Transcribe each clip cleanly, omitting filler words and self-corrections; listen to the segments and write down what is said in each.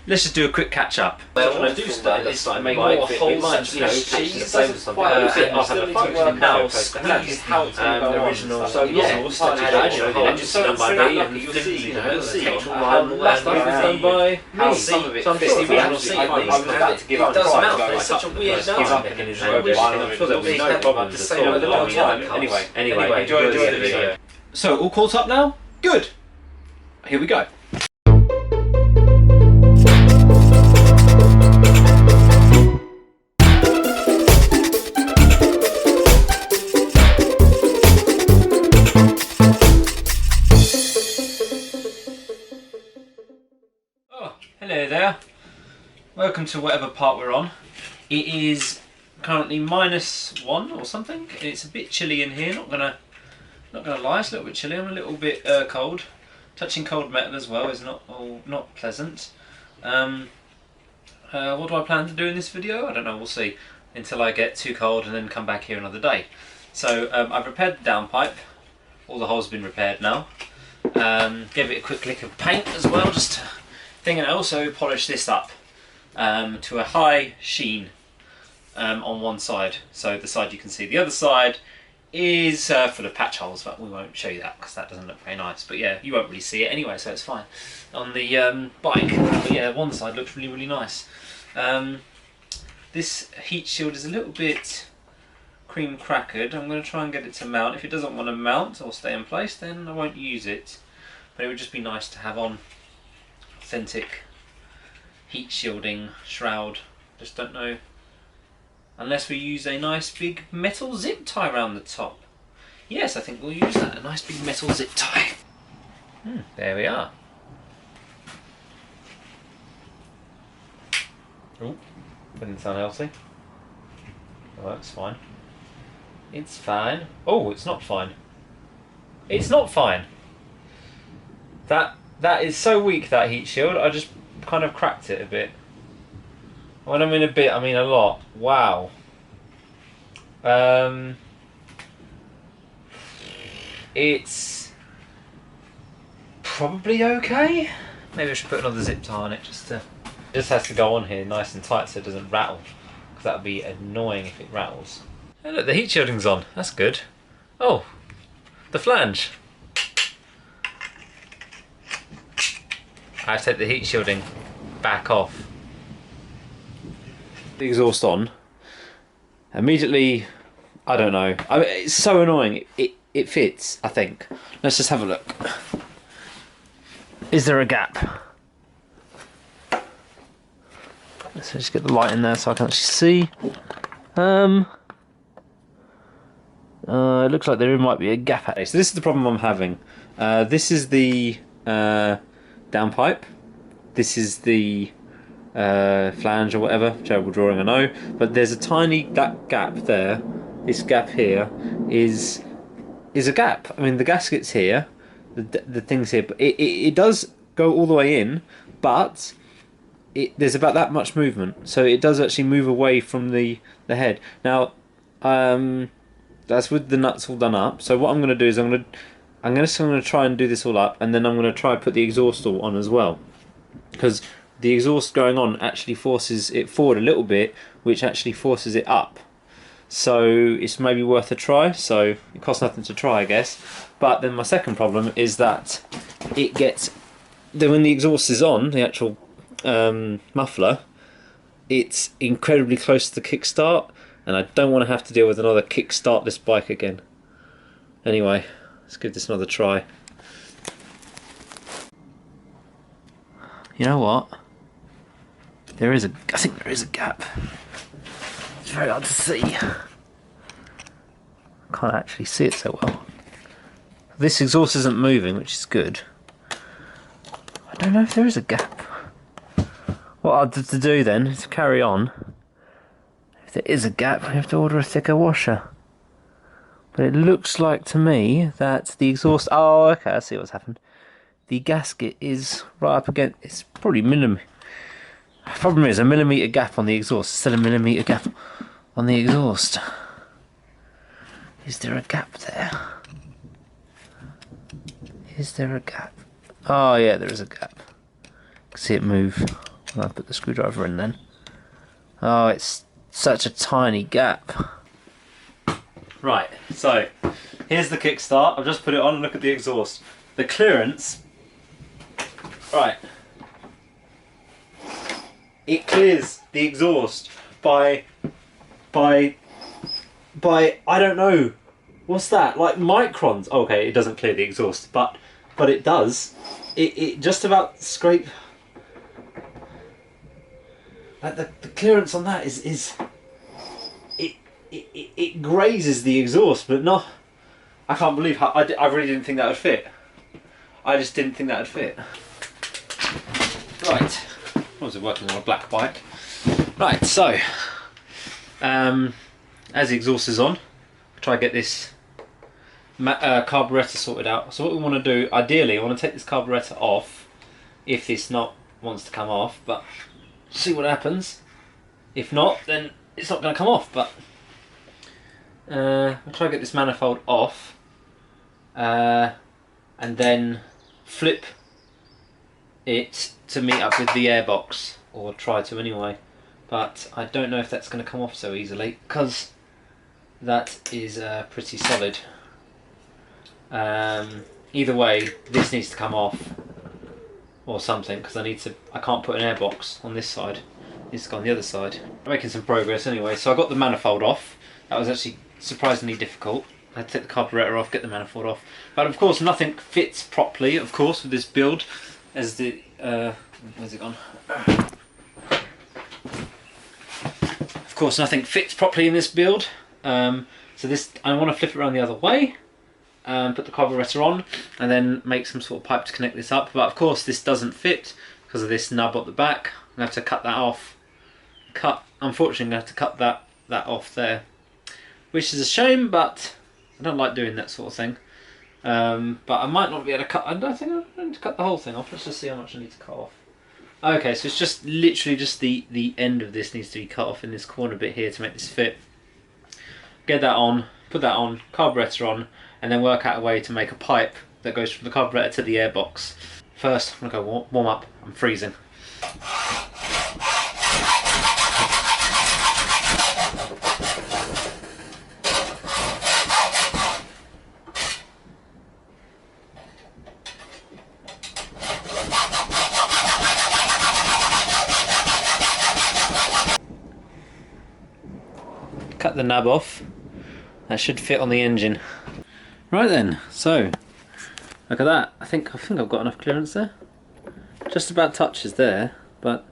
let's just do a quick catch up. Well, when I do start, let's make more wholesome cheese. I'll have a photo house. The original. So yeah, just done by me, and you'll see last time it was done by me. Some of it, we have seen it does melt. It's such a weird melt. I'm sure there'll be no problems at all. Anyway, enjoy the video. So all caught up now? Good. Here we go. Hello there, welcome to whatever part we're on. It is currently -1 or something. It's a bit chilly in here, not gonna lie, it's a little bit chilly. I'm a little bit cold. Touching cold metal as well is not pleasant. What do I plan to do in this video? I don't know, we'll see. Until I get too cold and then come back here another day. So I've repaired the downpipe. All the holes have been repaired now. Gave it a quick lick of paint as well, just to thing, and I also polished this up to a high sheen on one side, so the side you can see. The other side is full of patch holes, but we won't show you that because that doesn't look very nice. But yeah, you won't really see it anyway, so it's fine on the bike. But yeah, one side looks really nice. This heat shield is a little bit cream crackered. I'm going to try and get it to mount. If it doesn't want to mount or stay in place, then I won't use it, but it would just be nice to have on authentic heat shielding shroud. Just don't know, unless we use a nice big metal zip tie around the top. Yes, I think we'll use that, a nice big metal zip tie. There we are. Oh, didn't sound healthy. Oh, that's fine. It's fine. Oh, it's not fine. It's not fine. That is so weak, that heat shield. I just kind of cracked it a bit. When I mean a bit, I mean a lot. Wow. It's probably okay. Maybe I should put another zip tie on it just to... It just has to go on here nice and tight so it doesn't rattle, because that would be annoying if it rattles. Oh look, the heat shielding's on. That's good. Oh, the flange. I take the heat shielding back off. The exhaust on. Immediately, I don't know. I mean, it's so annoying. It fits, I think. Let's just have a look. Is there a gap? Let's just get the light in there so I can actually see. It looks like there might be a gap at it. So this is the problem I'm having. This is the downpipe. This is the flange or whatever, terrible drawing I know, but there's a tiny gap there. This gap here is a gap. I mean, the gasket's here, the thing's here, but it does go all the way in, but there's about that much movement, so it does actually move away from the head. Now that's with the nuts all done up. So what I'm going to do is I'm going to try and do this all up, and then I'm going to try and put the exhaust all on as well, because the exhaust going on actually forces it forward a little bit, which actually forces it up. So it's maybe worth a try. So it costs nothing to try, I guess. But then my second problem is that it gets, when the exhaust is on, the actual muffler, it's incredibly close to the kickstart, and I don't want to have to deal with another kickstart this bike again. Anyway, let's give this another try. You know what? I think there is a gap. It's very hard to see. Can't actually see it so well. This exhaust isn't moving, which is good. I don't know if there is a gap. What I'll have to do then is carry on. If there is a gap, we have to order a thicker washer. But it looks like to me that the exhaust... Oh, okay, I see what's happened. The gasket is right up against... It's probably millimetre. The problem is a millimetre gap on the exhaust. Still a millimetre gap on the exhaust. Is there a gap there? Is there a gap? Oh yeah, there is a gap. You can see it move. I'll put the screwdriver in then. Oh, it's such a tiny gap. Right, so here's the kickstart. I've just put it on and look at the exhaust. The clearance, right, it clears the exhaust by I don't know, what's that, like microns. Okay, it doesn't clear the exhaust, but it does. It just about scrape. Like the clearance on that is it grazes the exhaust, but not. I can't believe how I really didn't think that would fit. I just didn't think that would fit. Right, I was working on a black bike. Right, so as the exhaust is on, I'll try to get this carburetor sorted out. So what we want to do, ideally, I want to take this carburetor off if this nut wants to come off, but see what happens. If not, then it's not going to come off. But I'll try to get this manifold off, and then flip it to meet up with the airbox, or try to anyway. But I don't know if that's going to come off so easily, because that is pretty solid. Either way, this needs to come off or something, because I can't put an airbox on this side. It needs to go on the other side. I'm making some progress anyway. So I got the manifold off. That was actually surprisingly difficult. I had to take the carburetor off, get the manifold off. But of course nothing fits properly, of course, with this build. As the where's it gone? Of course nothing fits properly in this build. So this, I want to flip it around the other way. Put the carburetor on and then make some sort of pipe to connect this up, but of course this doesn't fit because of this nub at the back. I'm going to have to cut that off. Unfortunately I'm going to have to cut that off there, which is a shame, but I don't like doing that sort of thing. But I might not be able to cut. I don't think I need to cut the whole thing off. Let's just see how much I need to cut off. Okay, so it's just literally just the end of this needs to be cut off in this corner bit here to make this fit. Get that on, put that on, carburetor on, and then work out a way to make a pipe that goes from the carburetor to the airbox. First, I'm going to go warm up. I'm freezing. Cut the nub off. That should fit on the engine. Right then, so look at that. I think I've got enough clearance there. Just about touches there, but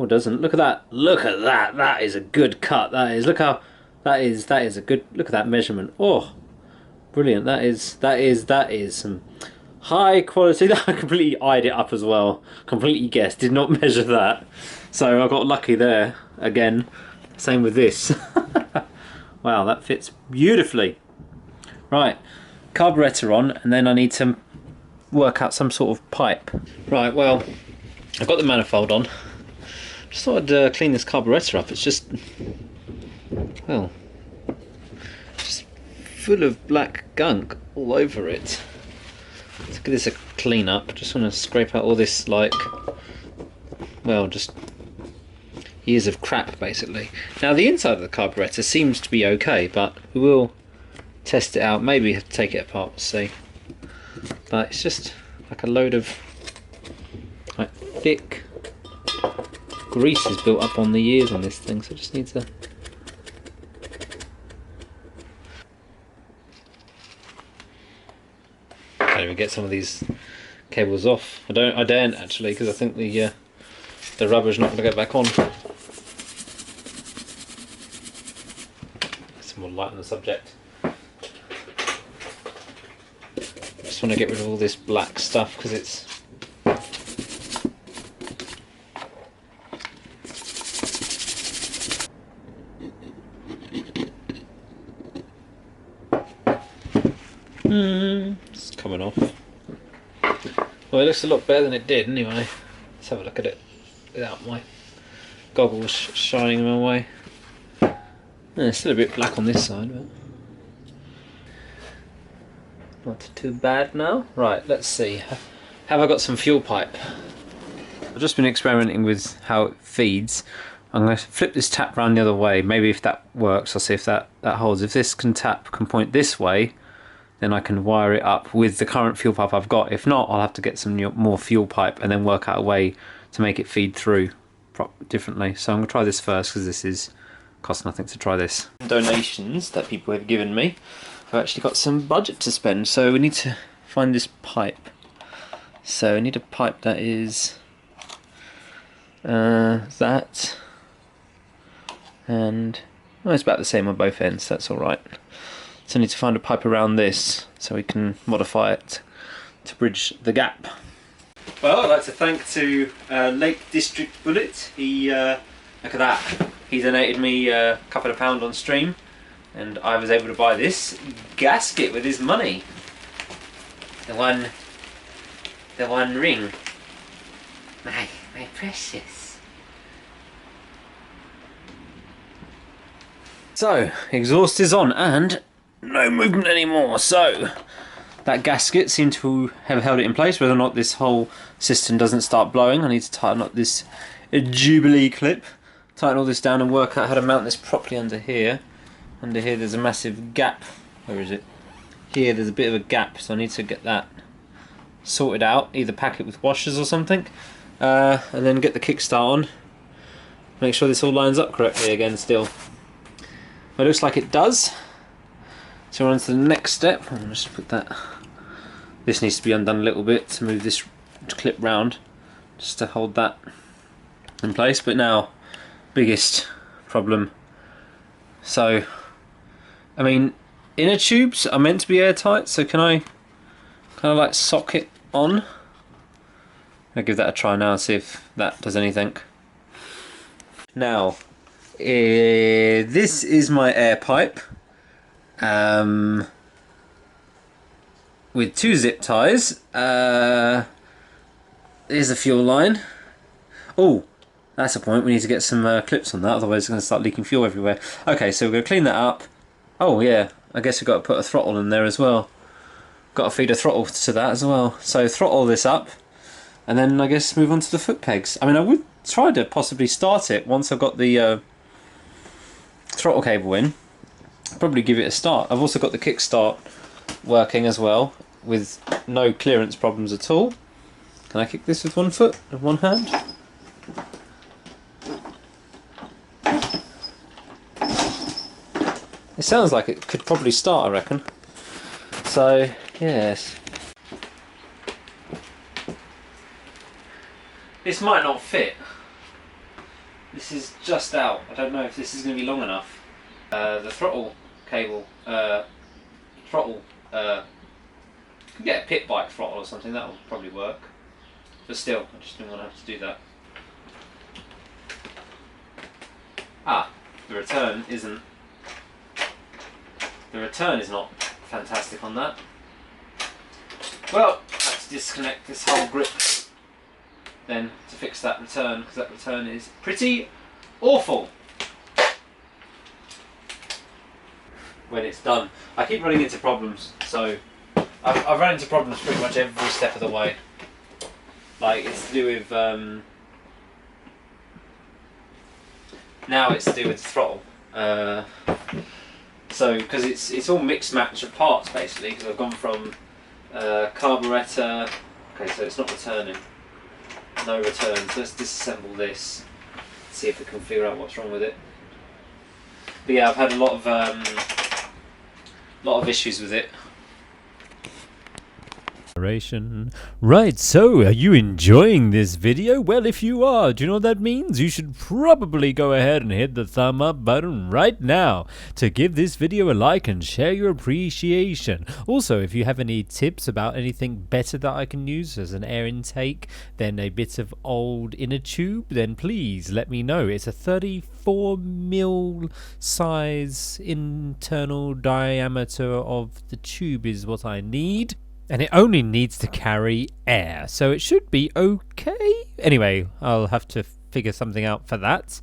doesn't. Look at that. Look at that. That is a good cut. That is. Look how that is a good. Look at that measurement. Oh, brilliant. That is some high quality. That I completely eyed it up as well. Completely guessed. Did not measure that. So I got lucky there again. Same with this. Wow, that fits beautifully. Right, carburetor on, and then I need to work out some sort of pipe. Right, well, I've got the manifold on. Just thought I'd clean this carburetor up. It's just, well, just full of black gunk all over it. Let's give this a clean up. Just want to scrape out all this, like, well, just years of crap, basically. Now, the inside of the carburetor seems to be okay, but we will test it out. Maybe have to take it apart, we'll see. But it's just like a load of like thick grease is built up on the ears on this thing, so I just need to can't even get some of these cables off. I daren't actually, because I think the rubber's not going to go back on. Some more light on the subject. Just want to get rid of all this black stuff because it's it's coming off. Well, it looks a lot better than it did anyway. Let's have a look at it without my goggles shining my way. It's still a bit black on this side, but not too bad now. Right, let's see. Have I got some fuel pipe? I've just been experimenting with how it feeds. I'm going to flip this tap around the other way. Maybe if that works, I'll see if that holds. If this can point this way, then I can wire it up with the current fuel pipe I've got. If not, I'll have to get some more fuel pipe and then work out a way to make it feed through differently. So I'm going to try this first because this is cost nothing to try this. Donations that people have given me. I've actually got some budget to spend, so we need to find this pipe. So I need a pipe that is that, and well, it's about the same on both ends, that's alright. So I need to find a pipe around this so we can modify it to bridge the gap. Well, I'd like to thank to Lake District Bullet. He, look at that, he donated me a couple of pounds on stream, and I was able to buy this gasket with his money. The one ring. My precious. So, exhaust is on and no movement anymore. So, that gasket seemed to have held it in place. Whether or not this whole system doesn't start blowing, I need to tighten up this Jubilee clip. Tighten all this down and work out how to mount this properly under here. Under here there's a massive gap. Where is it? Here there's a bit of a gap, so I need to get that sorted out. Either pack it with washers or something. And then get the kickstart on. Make sure this all lines up correctly again still. Well, it looks like it does. So we're on to the next step. I'm going to just put that. This needs to be undone a little bit to move this clip round, just to hold that in place. But now, biggest problem. So, I mean, inner tubes are meant to be airtight. So can I kind of like sock it on? I'll give that a try now and see if that does anything. Now, this is my air pipe with 2 zip ties. Here's the fuel line. Oh, that's a point. We need to get some clips on that, otherwise it's going to start leaking fuel everywhere. Okay, so we're going to clean that up. Oh yeah, I guess we've got to put a throttle in there as well. Got to feed a throttle to that as well. So throttle this up, and then I guess move on to the foot pegs. I mean, I would try to possibly start it once I've got the throttle cable in. Probably give it a start. I've also got the kickstart working as well with no clearance problems at all. Can I kick this with one foot and one hand? It sounds like it could probably start, I reckon. So, yes. This might not fit. This is just out. I don't know if this is going to be long enough. The throttle cable, you can get a pit bike throttle or something, that will probably work. But still, I just didn't want to have to do that. Ah, the return isn't. The return is not fantastic on that. Well, I have to disconnect this whole grip then to fix that return, because that return is pretty awful when it's done. I keep running into problems, so I've run into problems pretty much every step of the way. Like, it's to do with now it's to do with the throttle. So, because it's all mixed match of parts basically, because I've gone from carburetor. Okay, so it's not returning. No return. So let's disassemble this. See if we can figure out what's wrong with it. But yeah, I've had a lot of issues with it. Right, so are you enjoying this video? Well, if you are, do you know what that means? You should probably go ahead and hit the thumb up button right now to give this video a like and share your appreciation. Also, if you have any tips about anything better that I can use as an air intake than a bit of old inner tube, then please let me know. It's a 34mm size internal diameter of the tube is what I need. And it only needs to carry air, so it should be okay. Anyway, I'll have to figure something out for that.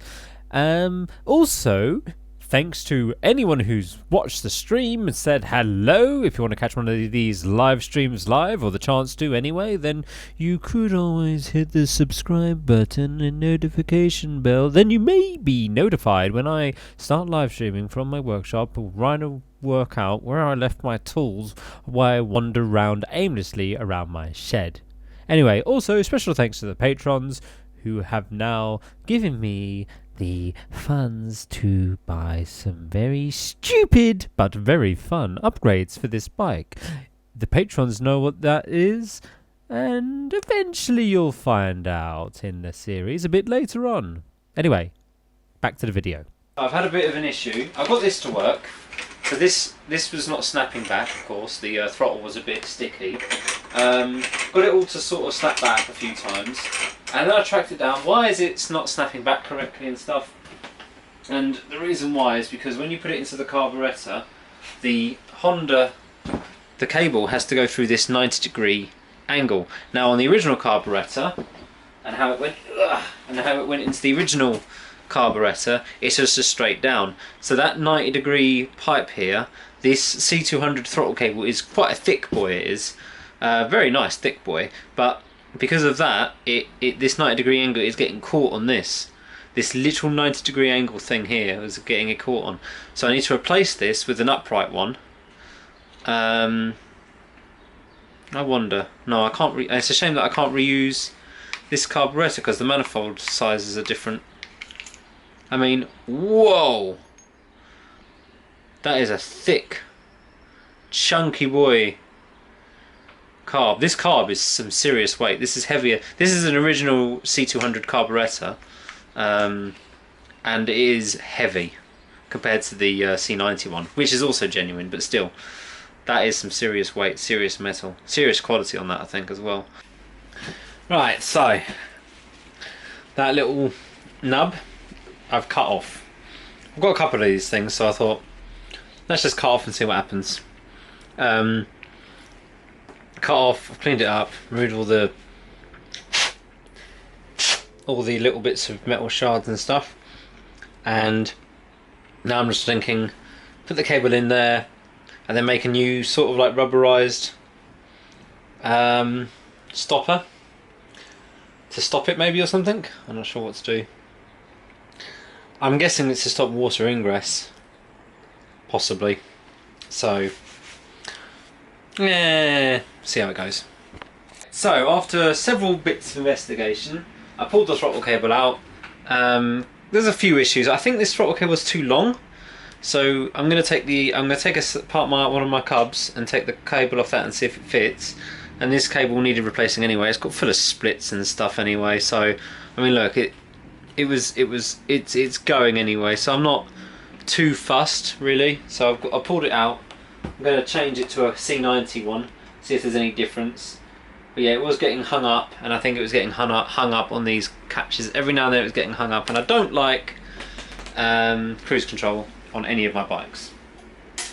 Also, thanks to anyone who's watched the stream and said hello. If you want to catch one of these live streams live, or the chance to anyway, then you could always hit the subscribe button and notification bell. Then you may be notified when I start live streaming from my workshop, or trying to work out where I left my tools while I wander around aimlessly around my shed. Anyway, also special thanks to the patrons who have now given me the funds to buy some very stupid but very fun upgrades for this bike. The patrons know what that is, and eventually you'll find out in the series a bit later on. Anyway, back to the video. I've had a bit of an issue. I got this to work. So this was not snapping back, of course. The throttle was a bit sticky. Got it all to sort of snap back a few times, and then I tracked it down. Why is it not snapping back correctly and stuff? And the reason why is because when you put it into the carburettor, the cable has to go through this 90-degree angle. Now on the original carburettor, and how it went into the original carburettor, it's just straight down. So that 90-degree pipe here, this C200 throttle cable is quite a thick boy. It is very nice thick boy, but because of that, this 90-degree angle is getting caught on this little 90-degree angle thing here is getting it caught on. So I need to replace this with an upright one. I wonder. No, I can't. It's a shame that I can't reuse this carburettor because the manifold sizes are different. I mean, whoa! That is a thick, chunky boy carb. This carb is some serious weight. This is heavier. This is an original C200 carburettor, and it is heavy compared to the C90 one, which is also genuine, but still, that is some serious weight, serious metal, serious quality on that, I think, as well. Right, so that little nub I've cut off. I've got a couple of these things, so I thought let's just cut off and see what happens. Cut off, I've cleaned it up, removed all the little bits of metal shards and stuff, and now I'm just thinking put the cable in there and then make a new sort of like rubberized stopper to stop it maybe, or something. I'm not sure what to do. I'm guessing it's to stop water ingress, possibly. So, yeah, see how it goes. So, after several bits of investigation, I pulled the throttle cable out. There's a few issues. I think this throttle cable is too long, so I'm going to take one of my cubs and take the cable off that and see if it fits. And this cable needed replacing anyway. It's got full of splits and stuff anyway. So, I mean, look, it's going anyway, so I'm not too fussed really. So I pulled it out. I'm going to change it to a C90 one, see if there's any difference. But yeah, it was getting hung up, and I think it was getting hung up on these catches. Every now and then it was getting hung up, and I don't like cruise control on any of my bikes,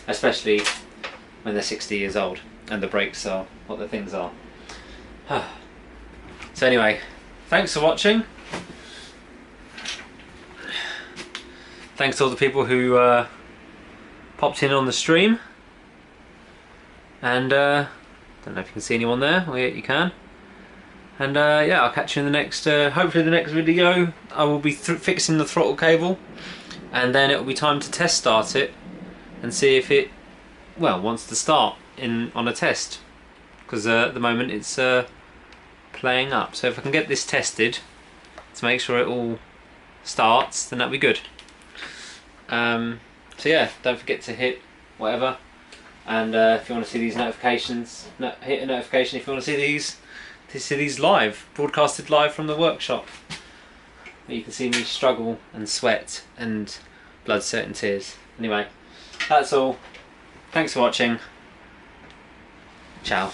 especially when they're 60 years old and the brakes are what the things are. So anyway, thanks for watching. Thanks to all the people who popped in on the stream, and don't know if you can see anyone there. Well, yeah, you can. And yeah, I'll catch you in the next, hopefully the next video. I will be fixing the throttle cable, and then it will be time to test start it and see if it, well, wants to start on a test, because at the moment it's playing up. So if I can get this tested to make sure it all starts, then that'd be good. So yeah, don't forget to hit whatever, and if you want to see these notifications, hit a notification if you want to see these live, broadcasted live from the workshop. You can see me struggle and sweat and blood, sweat and tears. Anyway, that's all. Thanks for watching. Ciao.